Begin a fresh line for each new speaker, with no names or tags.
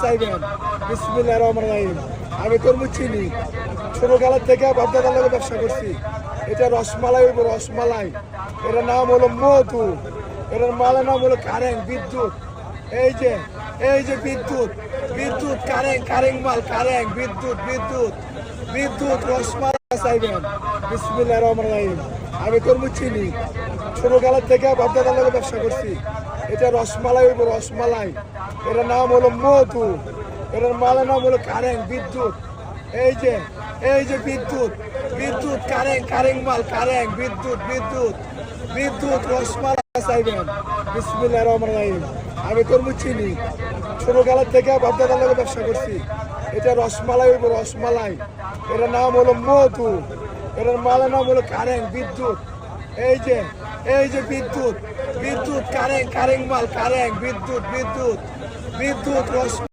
চাইবেন। বিসমিল্লাহির রহমানির রহিম। আমি তরমুজ চিনি, ছোটকালের থেকে বাপদাদার লগে ব্যবসা করছি। এটা রসমালাই হইব, রসমালাই। এটার নাম হলো মধু, এটার মালের নাম হলো কারেন্ট, বিদ্যুৎ। এই যে বিদ্যুৎ, বিদ্যুৎ, কারেন্ট, কারেন্ট মাল, কারেন্ট, বিদ্যুৎ, বিদ্যুৎ, বিদ্যুৎ, রসমালাই চাইবেন। বিসমিল্লাহির রহমানির রহিম। আমি তরমুজ চিনি, ছোটকালের থেকে বাপদাদার লগে ব্যবসা করছি। এটা রসমালাই হইব, রসমালাই। এটার নাম হলো মধু, এটার মালের নাম হলো কারেন্ট, বিদ্যুৎ। এই যে বিদ্যুৎ, বিদ্যুৎ, কারেন্ট, কারেন্ট মাল, কারেন্ট, বিদ্যুৎ, বিদ্যুৎ, বিদ্যুৎ, রসমালাই চাইবেন। বিসমিল্লাহির রহমানির রহিম। আমি তরমুজ চিনি, ছোটকালের থেকে বাপদাদার লগে ব্যবসা করছি। এটা রসমালাই হইব, রসমালাই। এটার নাম হলো মধু, এটার মালের নাম হলো কারেন্ট, বিদ্যুৎ। এই যে বিদ্যুৎ, বিদ্যুৎ, কারেন্ট, কারেন্ট মাল, কারেন্ট, বিদ্যুৎ, বিদ্যুৎ, বিদ্যুৎ, রস